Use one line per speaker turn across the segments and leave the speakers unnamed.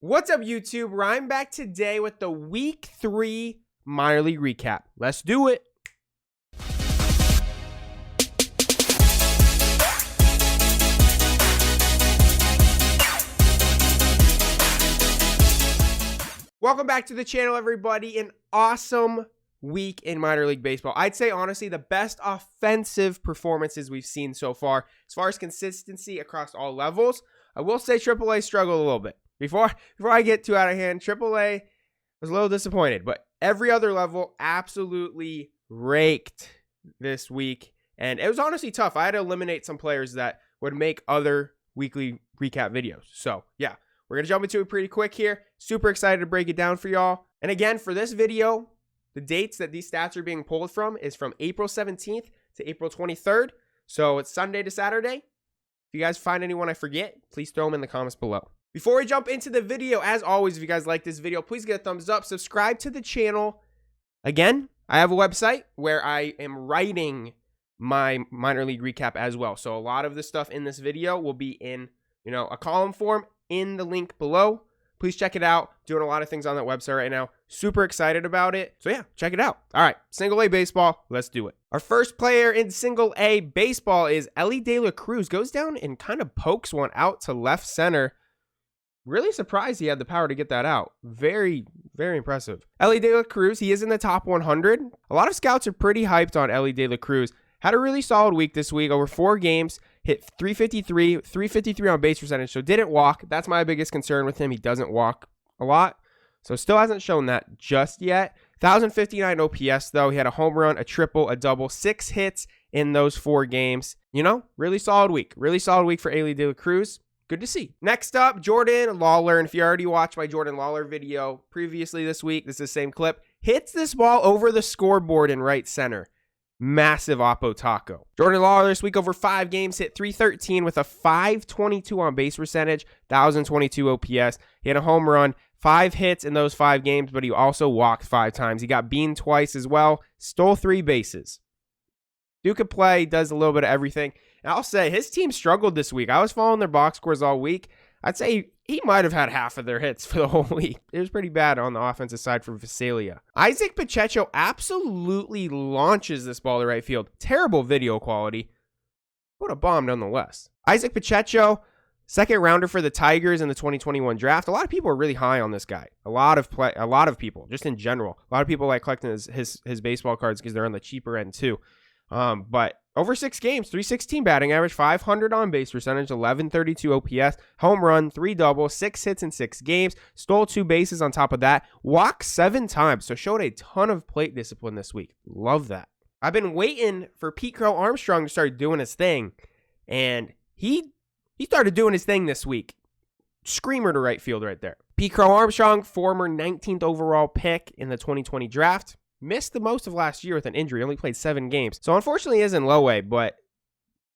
What's up, YouTube? I'm back today with the Week 3 minor league recap. Let's do it. Welcome back to the channel, everybody. An awesome week in minor league baseball. I'd say, honestly, the best offensive performances we've seen so far. As far as consistency across all levels, I will say AAA struggled a little bit. Before I get too out of hand, AAA was a little disappointed, but every other level absolutely raked this week. And it was honestly tough. I had to eliminate some players that would make other weekly recap videos. So yeah, we're going to jump into it pretty quick here. Super excited to break it down for y'all. And again, for this video, the dates that these stats are being pulled from is from April 17th to April 23rd. So it's Sunday to Saturday. If you guys find anyone I forget, please throw them in the comments below. Before we jump into the video, as always, if you guys like this video, please get a thumbs up, subscribe to the channel. Again, I have a website where I am writing my minor league recap as well. So a lot of the stuff in this video will be in, a column form in the link below. Please check it out. Doing a lot of things on that website right now. Super excited about it. So yeah, check it out. All right, single A baseball. Let's do it. Our first player in single A baseball is Eloy De La Cruz. Goes down and kind of pokes one out to left center. Really surprised he had the power to get that out. Very, very impressive. Eloy De La Cruz, he is in the top 100. A lot of scouts are pretty hyped on Eloy De La Cruz. Had a really solid week this week. Over 4 games, hit 353 on base percentage, so didn't walk. That's my biggest concern with him. He doesn't walk a lot, so still hasn't shown that just yet. 1,059 OPS, though. He had a home run, a triple, a double, 6 hits in those 4 games. Really solid week. Really solid week for Eloy De La Cruz. Good to see. Next up, Jordan Lawler. And if you already watched my Jordan Lawler video previously this week, this is the same clip. Hits this ball over the scoreboard in right center. Massive oppo taco. Jordan Lawler this week over 5 games hit 313 with a 522 on base percentage, 1,022 OPS. He had a home run, 5 hits in those 5 games, but he also walked 5 times. He got beaned twice as well, stole 3 bases. Dude could play, does a little bit of everything. And I'll say his team struggled this week. I was following their box scores all week. I'd say he might have had half of their hits for the whole week. It was pretty bad on the offensive side for Visalia. Isaac Pacheco absolutely launches this ball to right field. Terrible video quality. What a bomb nonetheless. Isaac Pacheco, second rounder for the Tigers in the 2021 draft. A lot of people are really high on this guy. A lot of people, just in general. A lot of people like collecting his baseball cards because they're on the cheaper end too. But over 6 games, 316 batting average, 500 on base percentage, 1132 OPS, home run, 3 doubles, 6 hits in 6 games, stole 2 bases on top of that, walked 7 times, so showed a ton of plate discipline this week. Love that. I've been waiting for Pete Crow Armstrong to start doing his thing, and he started doing his thing this week. Screamer to right field right there. Pete Crow Armstrong, former 19th overall pick in the 2020 draft. Missed the most of last year with an injury. Only played 7 games. So unfortunately he is in low A, but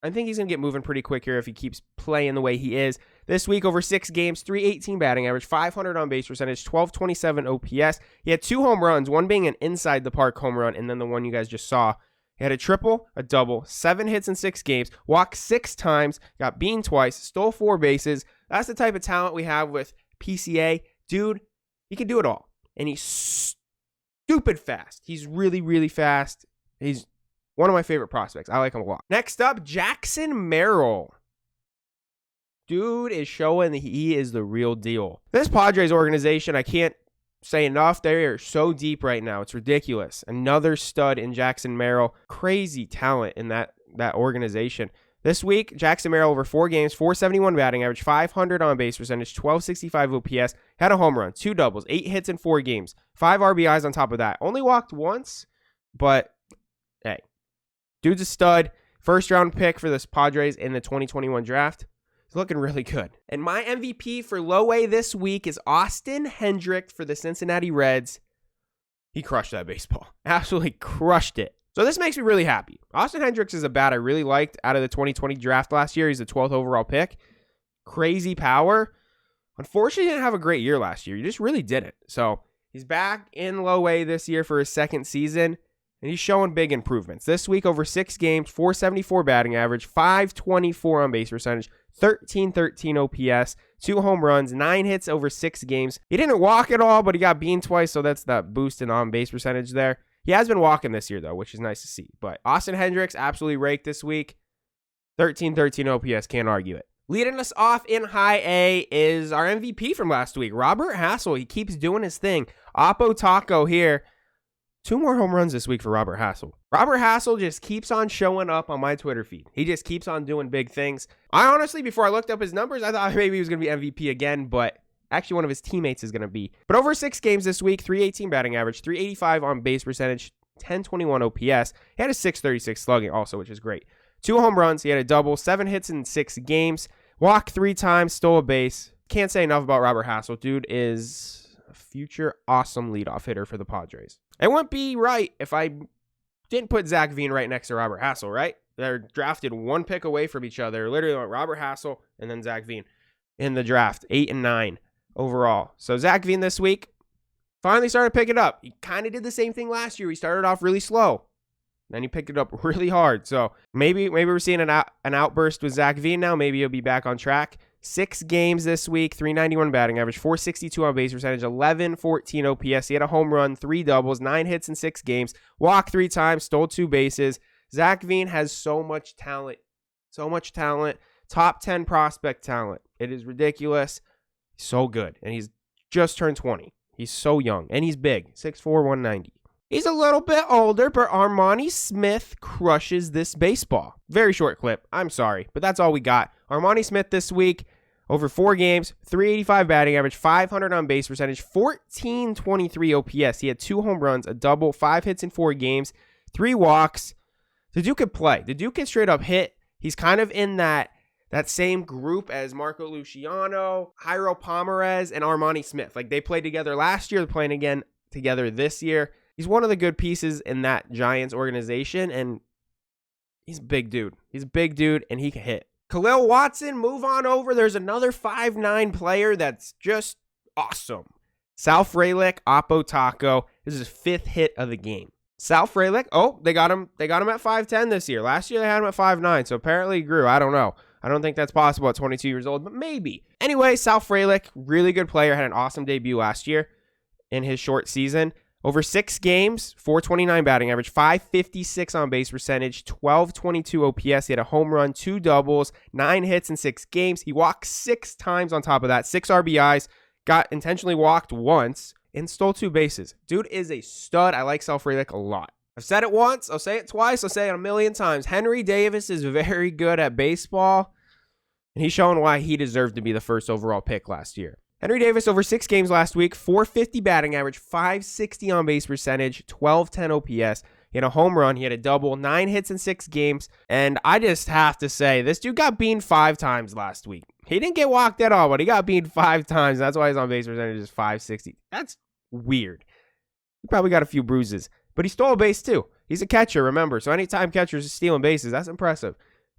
I think he's going to get moving pretty quick here if he keeps playing the way he is. This week over 6 games, 318 batting average, 500 on base percentage, 1227 OPS. He had 2 home runs, one being an inside the park home run, and then the one you guys just saw. He had a triple, a double, 7 hits in 6 games, walked 6 times, got beaned twice, stole 4 bases. That's the type of talent we have with PCA. Dude, he can do it all. And he's stupid fast. He's really, really fast. He's one of my favorite prospects. I like him a lot. Next up, Jackson Merrill. Dude is showing that he is the real deal. This Padres organization, I can't say enough. They are so deep right now. It's ridiculous. Another stud in Jackson Merrill. Crazy talent in that organization. This week, Jackson Merrill over 4 games, 471 batting average, 500 on base percentage, 1265 OPS, had a home run, 2 doubles, 8 hits in 4 games, 5 RBIs on top of that. Only walked once, but hey, dude's a stud. First round pick for this Padres in the 2021 draft. He's looking really good. And my MVP for low A this week is Austin Hendrick for the Cincinnati Reds. He crushed that baseball. Absolutely crushed it. So this makes me really happy. Austin Hendricks is a bat I really liked out of the 2020 draft last year. He's the 12th overall pick. Crazy power. Unfortunately, he didn't have a great year last year. He just really didn't. So he's back in low A this year for his 2nd season. and he's showing big improvements. This week, over 6 games, 474 batting average, 524 on base percentage, 1313 OPS, 2 home runs, 9 hits over 6 games. He didn't walk at all, but he got beaned twice, so that's that boost in on base percentage there. He has been walking this year, though, which is nice to see. But Austin Hendricks absolutely raked this week. 1313 OPS, can't argue it. Leading us off in high A is our MVP from last week, Robert Hassell. He keeps doing his thing. Oppo Taco here. 2 more home runs this week for Robert Hassell. Robert Hassell just keeps on showing up on my Twitter feed. He just keeps on doing big things. I honestly, before I looked up his numbers, I thought maybe he was going to be MVP again, but actually one of his teammates is going to be. But over 6 games this week, 318 batting average, 385 on base percentage, 1021 OPS. He had a 636 slugging also, which is great. 2 home runs. He had a double, 7 hits in 6 games. Walked 3 times, stole a base. Can't say enough about Robert Hassell. Dude is a future awesome leadoff hitter for the Padres. It wouldn't be right if I didn't put Zach Veen right next to Robert Hassell, right? They're drafted 1 pick away from each other. Literally went Robert Hassell and then Zach Veen in the draft, 8 and 9 overall. So Zach Veen this week finally started picking up. He kind of did the same thing last year. He started off really slow. Then he picked it up really hard. So maybe we're seeing an outburst with Zach Veen now. Maybe he'll be back on track. 6 games this week, 391 batting average, 462 on base percentage, 1114 OPS. He had a home run, 3 doubles, 9 hits in 6 games, walked 3 times, stole 2 bases. Zach Veen has so much talent. So much talent. Top 10 prospect talent. It is ridiculous. So good. And he's just turned 20. He's so young. And he's big. 6'4", 190. He's a little bit older, but Armando Smith crushes this baseball. Very short clip. I'm sorry, but that's all we got. Armando Smith this week, over 4 games, 385 batting average, 500 on base percentage, 1423 OPS. He had 2 home runs, a double, 5 hits in 4 games, 3 walks. The dude could play. The dude can straight up hit. He's kind of in that same group as Marco Luciano, Jairo Pomares, and Armando Smith. Like, they played together last year. They're playing again together this year. He's one of the good pieces in that Giants organization, and he's a big dude. He's a big dude, and he can hit. Khalil Watson, move on over. There's another 5'9" player that's just awesome. Sal Fralic, Oppo Taco. This is his 5th hit of the game. Sal Fralic, they got him at 5'10" this year. Last year they had him at 5'9", so apparently he grew. I don't know. I don't think that's possible at 22 years old, but maybe. Anyway, Sal Fralic, really good player, had an awesome debut last year in his short season. Over 6 games, 429 batting average, 556 on base percentage, 1222 OPS. He had a home run, 2 doubles, 9 hits in 6 games. He walked 6 times on top of that, 6 RBIs, got intentionally walked once, and stole 2 bases. Dude is a stud. I like Sal Fralic a lot. I've said it once, I'll say it twice, I'll say it a million times. Henry Davis is very good at baseball, and he's showing why he deserved to be the first overall pick last year. Henry Davis over 6 games last week, 450 batting average, 560 on base percentage, 1210 OPS. He had a home run, he had a double, 9 hits in 6 games, and I just have to say, this dude got beaned 5 times last week. He didn't get walked at all, but he got beaned 5 times. That's why his on base percentage is 560. That's weird. He probably got a few bruises, but he stole a base too. He's a catcher, remember, so anytime catchers are stealing bases, that's impressive.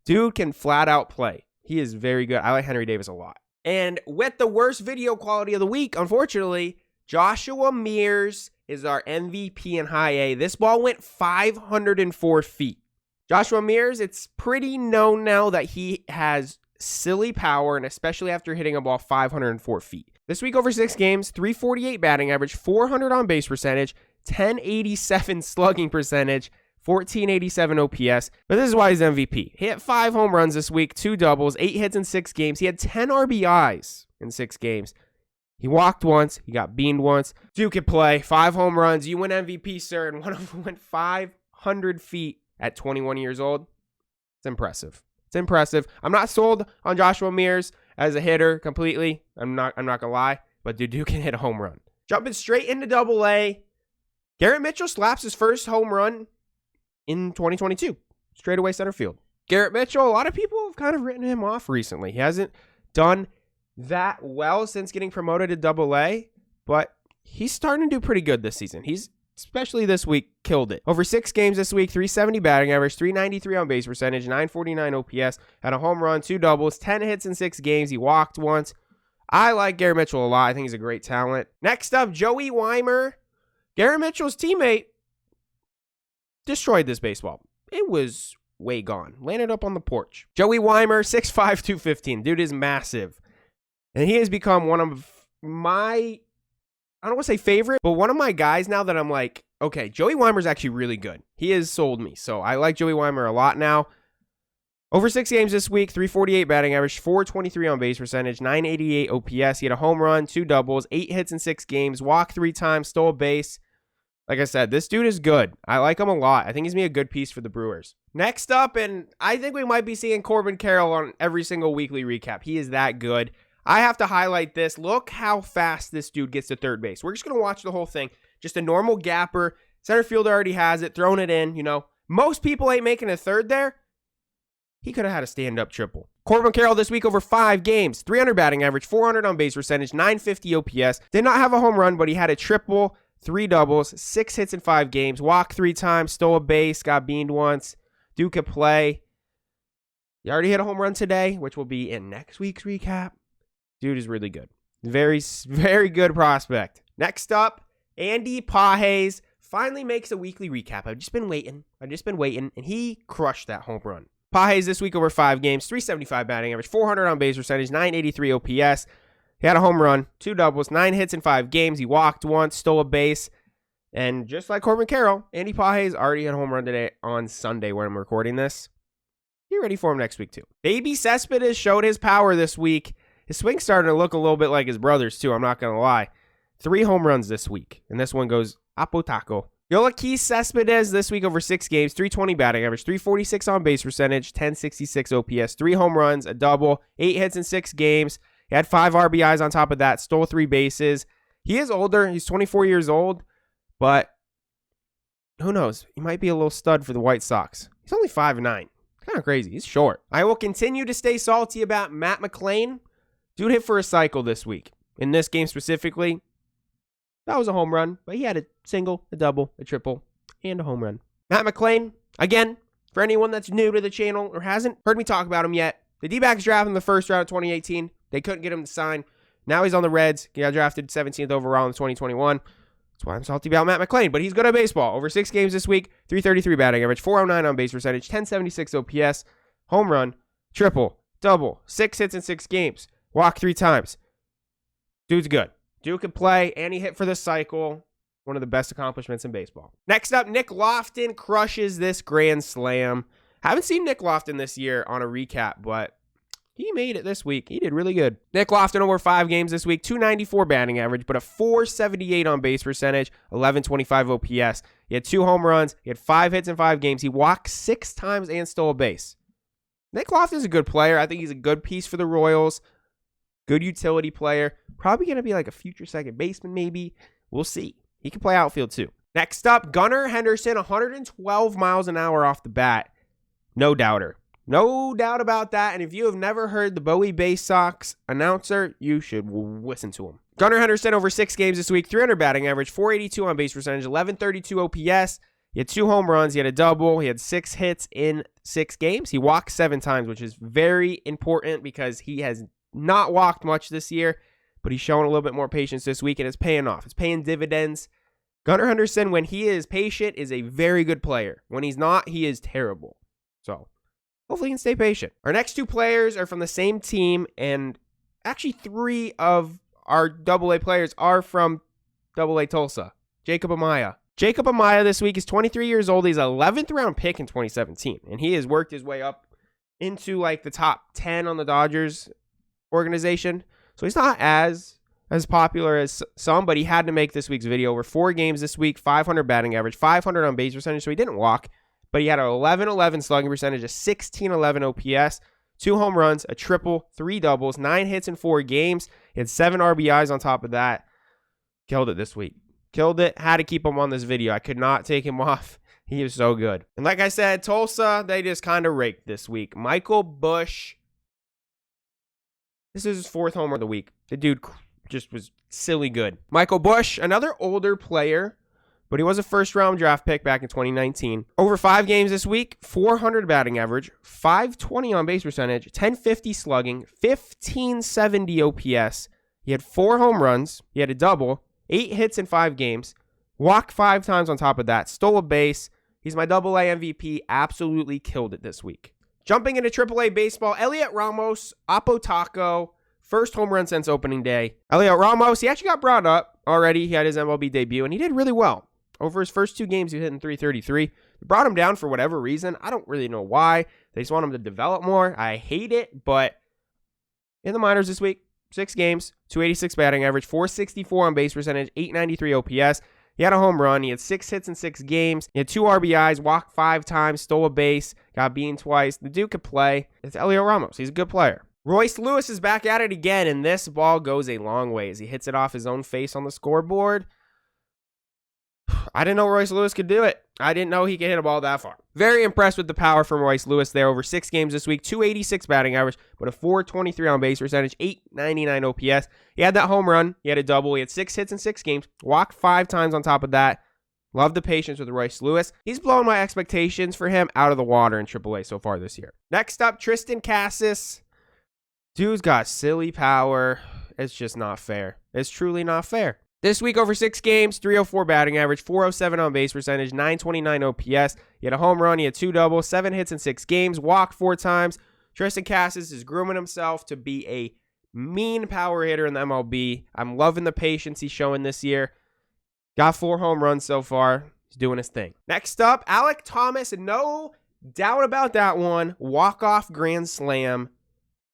Dude can flat out play. He is very good. I like Henry Davis a lot. And with the worst video quality of the week, unfortunately, Joshua Mears is our MVP in high A. This ball went 504 feet. Joshua Mears, it's pretty known now that he has silly power, and especially after hitting a ball 504 feet. This week over 6 games, 348 batting average, 400 on base percentage, 1087 slugging percentage, 1487 OPS, but this is why he's MVP. He hit 5 home runs this week, 2 doubles, 8 hits in 6 games. He had 10 RBIs in 6 games. He walked once. He got beaned once. Dude could play. 5 home runs. You win MVP, sir, and one of them went 500 feet at 21 years old. It's impressive. It's impressive. I'm not sold on Joshua Mears as a hitter completely. I'm not gonna lie, but dude can hit a home run. Jumping straight into Double-A. Garrett Mitchell slaps his first home run in 2022, straight away center field. Garrett Mitchell, a lot of people have kind of written him off recently. He hasn't done that well since getting promoted to Double-A, but he's starting to do pretty good this season. He's, especially this week, killed it. Over 6 games this week, 370 batting average, 393 on base percentage, 949 OPS, had a home run, 2 doubles, 10 hits in 6 games. He walked once. I like Garrett Mitchell a lot. I think he's a great talent. Next up, Joey Weimer. Garrett Mitchell's teammate destroyed this baseball. It was way gone. Landed up on the porch. Joey Weimer, 6'5", 215. Dude is massive. And he has become one of my, I don't want to say favorite, but one of my guys now that I'm like, okay, Joey Weimer's actually really good. He has sold me. So I like Joey Weimer a lot now. Over 6 games this week, 348 batting average, 423 on base percentage, 988 OPS. He had a home run, 2 doubles, 8 hits in 6 games, walked 3 times, stole a base. Like I said, this dude is good. I like him a lot. I think he's going to be a good piece for the Brewers. Next up, and I think we might be seeing Corbin Carroll on every single weekly recap. He is that good. I have to highlight this. Look how fast this dude gets to third base. We're just going to watch the whole thing. Just a normal gapper. Center fielder already has it, throwing it in, you know. Most people ain't making a third there. He could have had a stand-up triple. Corbin Carroll this week over 5 games. 300 batting average, 400 on base percentage, 950 OPS. Did not have a home run, but he had a triple, 3 doubles, 6 hits in 5 games, walked 3 times, stole a base, got beaned once. Dude could play. He already hit a home run today, which will be in next week's recap. Dude is really good. Very, very good prospect. Next up, Andy Pahle finally makes a weekly recap. I've just been waiting, and he crushed that home run. Pahle this week over 5 games, 375 batting average, 400 on base percentage, 983 OPS. He had a home run, 2 doubles, 9 hits in 5 games. He walked once, stole a base. And just like Corbin Carroll, Andy Pahle already had a home run today on Sunday when I'm recording this. Be ready for him next week, too. Baby Cespedes showed his power this week. His swing's starting to look a little bit like his brother's, too. I'm not going to lie. 3 home runs this week. And this one goes Apotaco. Elias Cespedes this week over 6 games, 320 batting average, 346 on base percentage, 1066 OPS, 3 home runs, a double, 8 hits in 6 games. He had 5 RBIs on top of that, stole 3 bases. He is older. He's 24 years old, but who knows? He might be a little stud for the White Sox. He's only 5'9". Kind of crazy. He's short. I will continue to stay salty about Matt Mclean. Dude hit for a cycle this week. In this game specifically, that was a home run, but he had a single, a double, a triple, and a home run. Matt Mclean, again, for anyone that's new to the channel or hasn't heard me talk about him yet, the D-backs drafted him in the first round of 2018. They couldn't get him to sign. Now he's on the Reds. He got drafted 17th overall in 2021. That's why I'm salty about Matt Mclean, but he's good at baseball. Over 6 games this week, 333 batting average, 409 on base percentage, 1076 OPS, home run, triple, double, 6 hits in 6 games, walked 3 times. Dude's good. Dude can play, and he hit for the cycle. One of the best accomplishments in baseball. Next up, Nick Lofton crushes this grand slam. Haven't seen Nick Lofton this year on a recap, but he made it this week. He did really good. Nick Lofton over 5 games this week, 294 batting average, but a 478 on base percentage, 1125 OPS. He had 2 home runs. He had 5 hits in 5 games. He walked 6 times and stole a base. Nick Lofton's a good player. I think he's a good piece for the Royals. Good utility player. Probably going to be like a future second baseman maybe. We'll see. He can play outfield too. Next up, Gunnar Henderson, 112 miles an hour off the bat. No doubter. No doubt about that. And if you have never heard the Bowie Bay Sox announcer, you should listen to him. Gunnar Henderson over 6 games this week, 300 batting average, 482 on base percentage, 1132 OPS. He had 2 home runs. He had a double. He had 6 hits in 6 games. He walked 7 times, which is very important because he has not walked much this year, but he's showing a little bit more patience this week, and it's paying off. It's paying dividends. Gunnar Henderson, when he is patient, is a very good player. When he's not, he is terrible. So hopefully he can stay patient. Our next 2 players are from the same team, and actually 3 of our AA players are from AA Tulsa. Jacob Amaya. Jacob Amaya this week is 23 years old. He's an 11th round pick in 2017, and he has worked his way up into like the top 10 on the Dodgers organization. So he's not as popular as some, but he had to make this week's video. Over 4 games this week, 500 batting average, 500 on base percentage, so he didn't walk, but he had an 11-11 slugging percentage, a 16-11 OPS, 2 home runs, a triple, 3 doubles, 9 hits in 4 games. He had 7 RBIs on top of that. Killed it this week. Killed it. Had to keep him on this video. I could not take him off. He is so good. And like I said, Tulsa, they just kind of raked this week. Michael Busch. This is his 4th homer of the week. The dude just was silly good. Michael Busch, another older player, but he was a first-round draft pick back in 2019. Over 5 games this week, 400 batting average, 520 on base percentage, 1050 slugging, 1570 OPS. He had 4 home runs. He had a double, 8 hits in 5 games, walked 5 times on top of that, stole a base. He's my AA MVP. Absolutely killed it this week. Jumping into AAA baseball, Elias Ramos, Apo Taco, first home run since opening day. Elias Ramos, he actually got brought up already. He had his MLB debut, and he did really well. Over his first 2 games, he was hitting .333. They brought him down for whatever reason. I don't really know why. They just want him to develop more. I hate it, but in the minors this week, 6 games, 286 batting average, 464 on base percentage, 893 OPS. He had a home run. He had 6 hits in 6 games. He had 2 RBIs, walked 5 times, stole a base, got beaten twice. The dude could play. It's Elias Ramos. He's a good player. Bryce Lewis is back at it again, and this ball goes a long way as he hits it off his own face on the scoreboard. I didn't know Bryce Lewis could do it. I didn't know he could hit a ball that far. Very impressed with the power from Bryce Lewis there. Over 6 games this week, 286 batting average, but a 423 on base percentage, 899 OPS. He had that home run. He had a double. He had 6 hits in 6 games, walked 5 times on top of that. Love the patience with Bryce Lewis. He's blown my expectations for him out of the water in AAA so far this year. Next up, Tristan Cassevah. Dude's got silly power. It's just not fair. It's truly not fair. This week, over 6 games, 304 batting average, 407 on base percentage, 929 OPS. He had a home run. He had 2 doubles, 7 hits in 6 games, walked 4 times. Tristan Cassevah is grooming himself to be a mean power hitter in the MLB. I'm loving the patience he's showing this year. Got 4 home runs so far. He's doing his thing. Next up, Alec Thomas. No doubt about that one. Walk-off grand slam.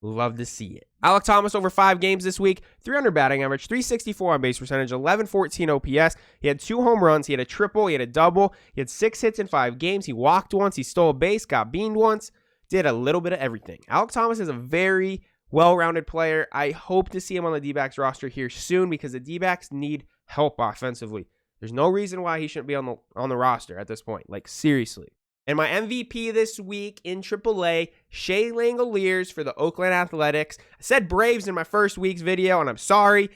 Love to see it. Alec Thomas over 5 games this week, 300 batting average, 364 on base percentage, 1114 OPS. He had 2 home runs. He had a triple. He had a double. He had 6 hits in 5 games. He walked once. He stole a base, got beamed once. Did a little bit of everything. Alec Thomas is a very well-rounded player. I hope to see him on the D-backs roster here soon because the D-backs need help offensively. There's no reason why he shouldn't be on the roster at this point. Like, seriously. And my MVP this week in AAA, Shea Langeliers for the Oakland Athletics. I said Braves in my first week's video, and I'm sorry.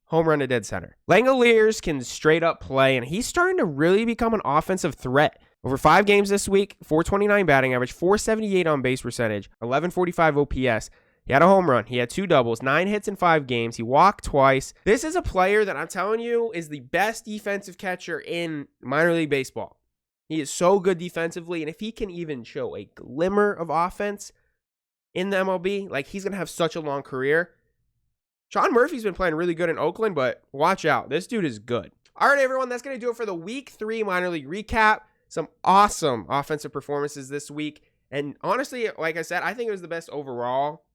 Home run to dead center. Langeliers can straight up play, and he's starting to really become an offensive threat. Over 5 games this week, 429 batting average, 478 on base percentage, 1145 OPS. He had a home run. He had 2 doubles, 9 hits in 5 games. He walked twice. This is a player that I'm telling you is the best defensive catcher in minor league baseball. He is so good defensively, and if he can even show a glimmer of offense in the MLB, like, he's going to have such a long career. Sean Murphy's been playing really good in Oakland, but watch out. This dude is good. All right, everyone, that's going to do it for the Week 3 minor league recap. Some awesome offensive performances this week, and honestly, like I said, I think it was the best overall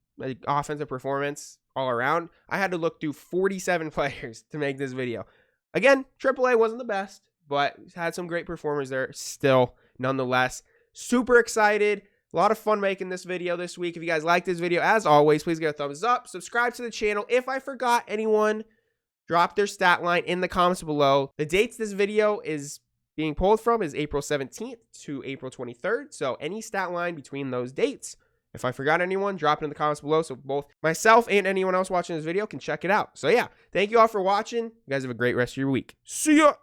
offensive performance all around. I had to look through 47 players to make this video. Again, AAA wasn't the best, but had some great performers there still, nonetheless. Super excited. A lot of fun making this video this week. If you guys like this video, as always, please give a thumbs up. Subscribe to the channel. If I forgot anyone, drop their stat line in the comments below. The dates this video is being pulled from is April 17th to April 23rd. So any stat line between those dates. If I forgot anyone, drop it in the comments below so both myself and anyone else watching this video can check it out. So yeah, thank you all for watching. You guys have a great rest of your week. See ya!